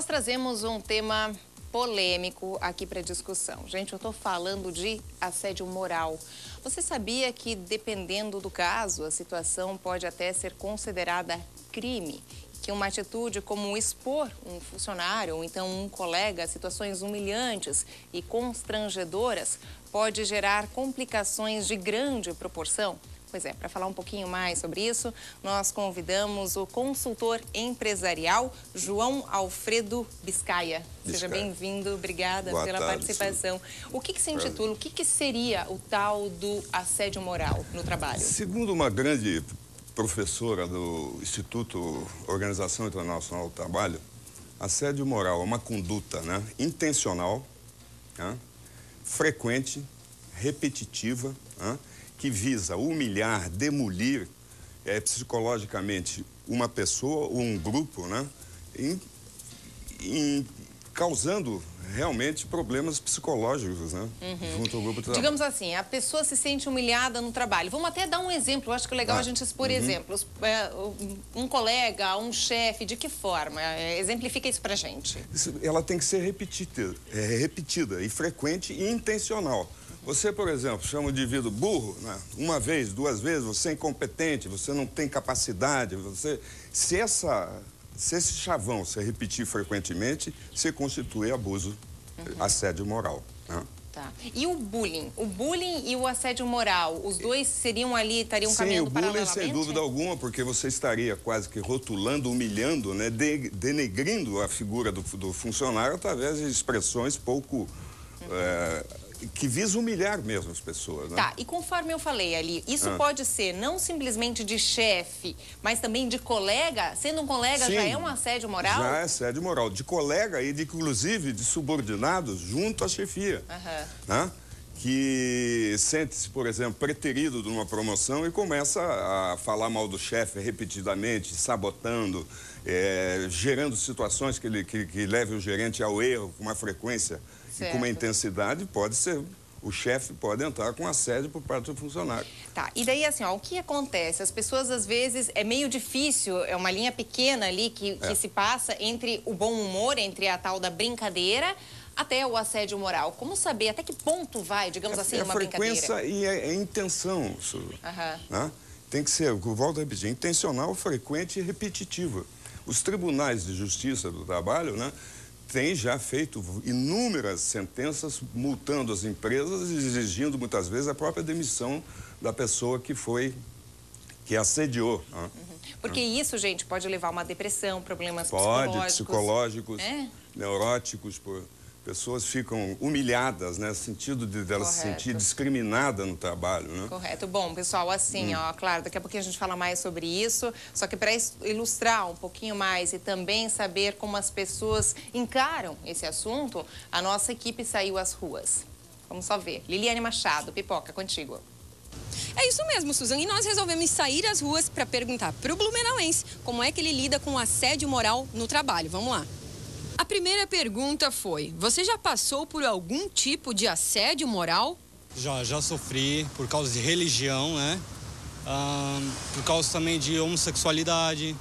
nós trazemos um tema polêmico aqui para discussão. Gente, eu estou falando de assédio moral. Você sabia que, dependendo do caso, a situação pode até ser considerada crime? Que uma atitude como expor um funcionário ou então um colega a situações humilhantes e constrangedoras pode gerar complicações de grande proporção? Pois é, para falar um pouquinho mais sobre isso, nós convidamos o consultor empresarial João Alfredo Biscaia. Seja bem-vindo, obrigada pela participação. O que se intitula, o que seria o tal do assédio moral no trabalho? Segundo uma grande professora do Instituto Organização Internacional do Trabalho, assédio moral é uma conduta, intencional, frequente, repetitiva, que visa humilhar, demolir psicologicamente uma pessoa ou um grupo, causando realmente problemas psicológicos, junto ao grupo de trabalho. Digamos assim, a pessoa se sente humilhada no trabalho. Vamos até dar um exemplo, eu acho que é legal a gente expor exemplos. Um colega, um chefe, de que forma? Exemplifica isso pra gente. Ela tem que ser repetida e frequente e intencional. Você, por exemplo, chama o indivíduo burro, uma vez, duas vezes, você é incompetente, você não tem capacidade, se esse chavão se repetir frequentemente, se constitui abuso, assédio moral. Tá. E o bullying? O bullying e o assédio moral, os dois estariam caminhando paralelamente? Sim, o bullying, sem dúvida alguma, porque você estaria quase que rotulando, humilhando, denegrindo a figura do funcionário através de expressões pouco... que visa humilhar mesmo as pessoas, Tá, e conforme eu falei ali, isso pode ser não simplesmente de chefe, mas também de colega? Sendo um colega, já é um assédio moral? Já é assédio moral, de colega e, inclusive, de subordinados junto à chefia. Que sente-se, por exemplo, preterido de uma promoção e começa a falar mal do chefe repetidamente, sabotando, gerando situações que levem o gerente ao erro com uma frequência e com uma intensidade. O chefe pode entrar com assédio por parte do funcionário. Tá, e daí assim, o que acontece? As pessoas, às vezes, é meio difícil, é uma linha pequena ali que se passa entre o bom humor, entre a tal da brincadeira, até o assédio moral. Como saber até que ponto vai, digamos assim, uma brincadeira? É frequência e é intenção. Tem que ser, eu volto a repetir, intencional, frequente e repetitiva. Os tribunais de justiça do trabalho, têm já feito inúmeras sentenças multando as empresas e exigindo, muitas vezes, a própria demissão da pessoa que assediou. Porque isso, gente, pode levar a uma depressão, problemas psicológicos, neuróticos, pessoas ficam humilhadas, no sentido de ela se sentir discriminada no trabalho, Correto. Bom, pessoal, assim, claro, daqui a pouquinho a gente fala mais sobre isso, só que para ilustrar um pouquinho mais e também saber como as pessoas encaram esse assunto, a nossa equipe saiu às ruas. Vamos só ver. Liliane Machado, Pipoca, contigo. É isso mesmo, Susan. E nós resolvemos sair às ruas para perguntar para o blumenauense como é que ele lida com o assédio moral no trabalho. Vamos lá. A primeira pergunta foi: você já passou por algum tipo de assédio moral? Já sofri por causa de religião, por causa também de homossexualidade,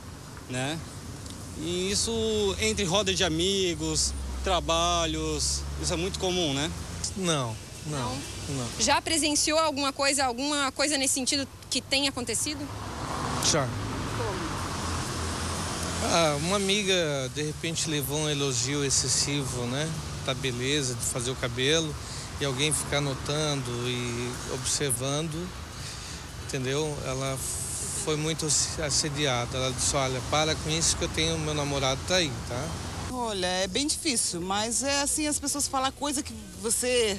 E isso entre roda de amigos, trabalhos, isso é muito comum, Não. Já presenciou alguma coisa nesse sentido que tenha acontecido? Já. Uma amiga, de repente, levou um elogio excessivo, da beleza, de fazer o cabelo, e alguém ficar notando e observando, entendeu? Ela foi muito assediada. Ela disse: olha, para com isso que meu namorado tá aí, tá? Olha, é bem difícil, mas é assim, as pessoas falam coisa que você...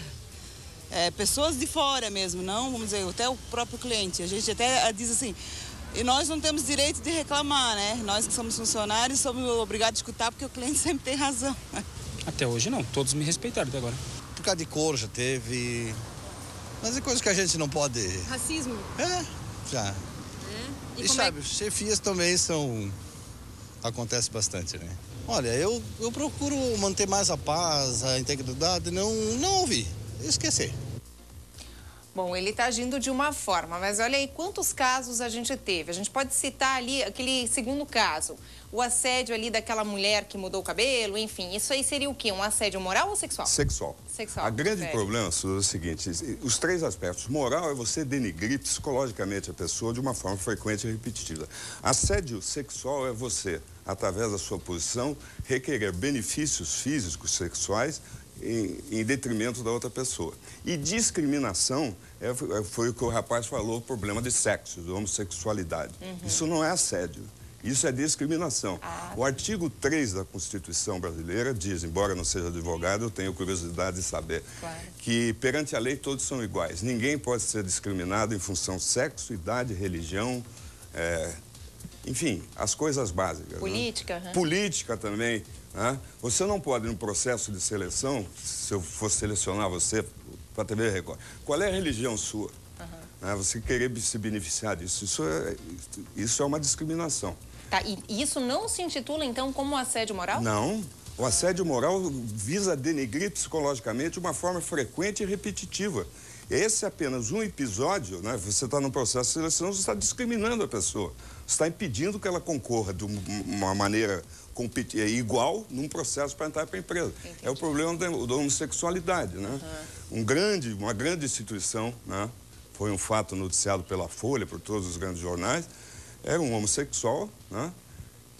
pessoas de fora mesmo, não, vamos dizer, até o próprio cliente. A gente até diz assim... E nós não temos direito de reclamar, Nós que somos funcionários somos obrigados a escutar porque o cliente sempre tem razão. Até hoje não, todos me respeitaram até agora. Por causa de cor já teve, mas é coisa que a gente não pode... Racismo? Já. E sabe, chefias também acontece bastante, Olha, eu procuro manter mais a paz, a integridade, não ouvir, esquecer. Bom, ele está agindo de uma forma, mas olha aí quantos casos a gente teve. A gente pode citar ali aquele segundo caso, o assédio ali daquela mulher que mudou o cabelo, enfim. Isso aí seria o quê? Um assédio moral ou sexual? Sexual. Sexual. A grande problema, Suzy, é o seguinte, os três aspectos. Moral é você denigrir psicologicamente a pessoa de uma forma frequente e repetitiva. Assédio sexual é você, através da sua posição, requerer benefícios físicos, sexuais, em detrimento da outra pessoa. E discriminação foi o que o rapaz falou, o problema de sexo, de homossexualidade. Isso não é assédio, isso é discriminação. O artigo 3 da Constituição brasileira diz, embora não seja advogado, eu tenho curiosidade de saber, que perante a lei todos são iguais. Ninguém pode ser discriminado em função de sexo, idade, religião, enfim, as coisas básicas. Política. Né? Política também. Né? Você não pode, no processo de seleção, se eu fosse selecionar você para a TV Record, qual é a religião sua? Né? Você querer se beneficiar disso, isso é uma discriminação. Tá, e isso não se intitula, então, como assédio moral? Não. O assédio moral visa denegrir psicologicamente de uma forma frequente e repetitiva. Esse é apenas um episódio, né? Você está no processo de seleção, você está discriminando a pessoa. Você está impedindo que ela concorra de uma maneira igual num processo para entrar para a empresa. Entendi. É o problema da homossexualidade, né? Uma grande instituição, né? Foi um fato noticiado pela Folha, por todos os grandes jornais, era um homossexual, né?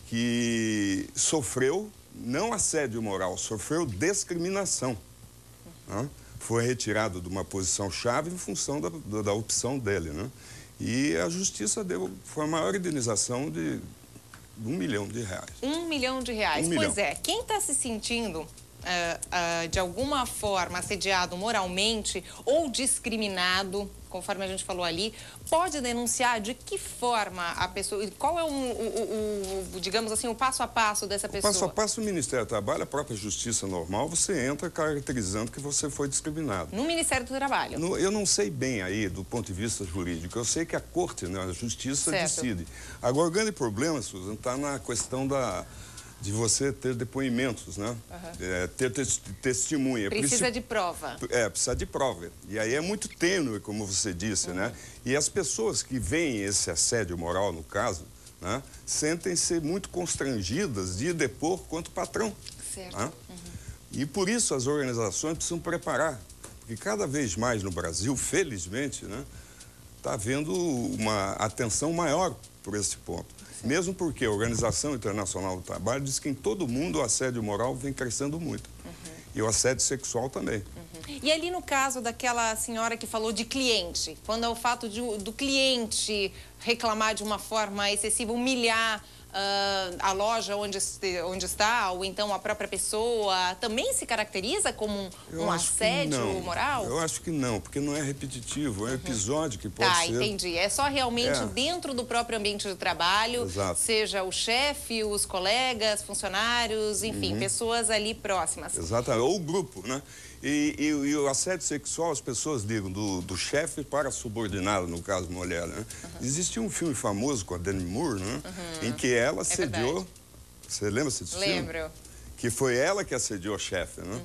Que sofreu, não assédio moral, sofreu discriminação, né? Foi retirado de uma posição-chave em função da opção dele, né? E a justiça foi a maior indenização de R$1 milhão. R$1 milhão. Pois é, quem está se sentindo de alguma forma assediado moralmente ou discriminado, conforme a gente falou ali, pode denunciar de que forma a pessoa, qual é digamos assim, o passo a passo dessa pessoa? O passo a passo do Ministério do Trabalho, a própria justiça normal, você entra caracterizando que você foi discriminado. No Ministério do Trabalho? Eu não sei bem aí, do ponto de vista jurídico, eu sei que a Corte, né, a Justiça decide. Agora, o grande problema, Susan, está na questão de você ter depoimentos, né? Ter testemunha. Precisa de prova. Precisa de prova. E aí é muito tênue, como você disse, né? E as pessoas que veem esse assédio moral, no caso, né, sentem-se muito constrangidas de depor contra o patrão. Certo. Né? E por isso as organizações precisam preparar. Porque cada vez mais no Brasil, felizmente, né, está havendo uma atenção maior por esse ponto. Mesmo porque a Organização Internacional do Trabalho diz que em todo mundo o assédio moral vem crescendo muito. E o assédio sexual também. E ali no caso daquela senhora que falou de cliente, quando é o fato do cliente reclamar de uma forma excessiva, humilhar a loja onde está, ou então a própria pessoa, também se caracteriza como um assédio moral? Eu acho que não, porque não é repetitivo, é um episódio que pode ser... Entendi. É só realmente dentro do próprio ambiente de trabalho, Exato. Seja o chefe, os colegas, funcionários, enfim, pessoas ali próximas. Exatamente, ou o grupo, né? E o assédio sexual, as pessoas ligam do chefe para a subordinada, no caso mulher, né? Existe um filme famoso com a Demi Moore, né? Em que ela assediou... Você lembra-se desse filme? Lembro. Que foi ela que assediou o chefe, né?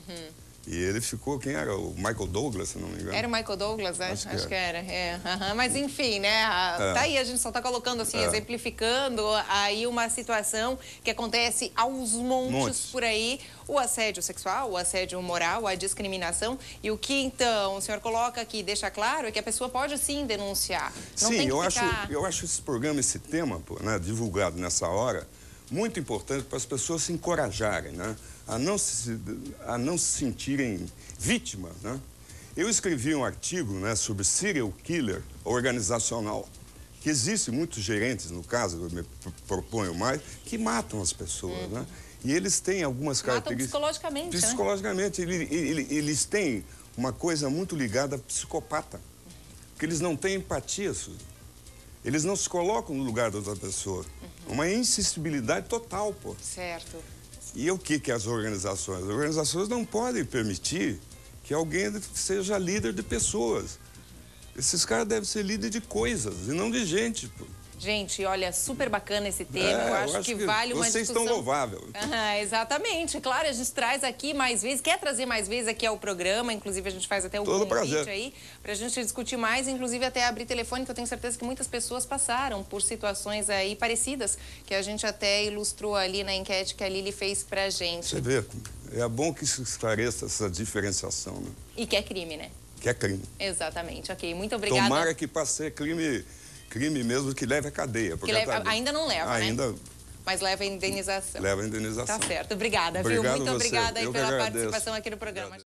E ele ficou, quem era? O Michael Douglas, se não me engano. Era o Michael Douglas, né? Acho que era. Mas enfim, né? Tá aí, a gente só tá colocando assim, exemplificando aí uma situação que acontece aos montes por aí. O assédio sexual, o assédio moral, a discriminação. E o que, então, o senhor coloca aqui, deixa claro, é que a pessoa pode sim denunciar. Não tem que eu acho esse programa, esse tema, né, divulgado nessa hora, muito importante para as pessoas se encorajarem, né? A não se sentirem vítimas, né? Eu escrevi um artigo, né, sobre serial killer organizacional, que existe muitos gerentes, no caso, eu me proponho mais, que matam as pessoas, né? E eles têm algumas características... Psicologicamente, Psicologicamente, né? Eles têm uma coisa muito ligada a psicopata, porque eles não têm empatia, Suzy. Eles não se colocam no lugar da outra pessoa. Uma insensibilidade total, pô. Certo. E o que as organizações? As organizações não podem permitir que alguém seja líder de pessoas. Esses caras devem ser líder de coisas e não de gente, pô. Gente, olha, super bacana esse tema. Eu acho que vale uma vocês discussão. Estão louváveis. Exatamente. Claro, a gente traz aqui mais vezes, quer trazer mais vezes aqui ao programa, inclusive a gente faz até o convite aí, pra gente discutir mais, inclusive até abrir telefone, que eu tenho certeza que muitas pessoas passaram por situações aí parecidas, que a gente até ilustrou ali na enquete que a Lili fez pra gente. Você vê, é bom que se esclareça essa diferenciação, né? E que é crime, né? Que é crime. Exatamente. Ok, muito obrigada. Tomara que passe a ser crime mesmo, que leve à cadeia. Ainda não leva, ainda, né? Mas leva a indenização. Leva a indenização. Tá certo. Obrigada, viu? Muito obrigada aí pela participação aqui no programa.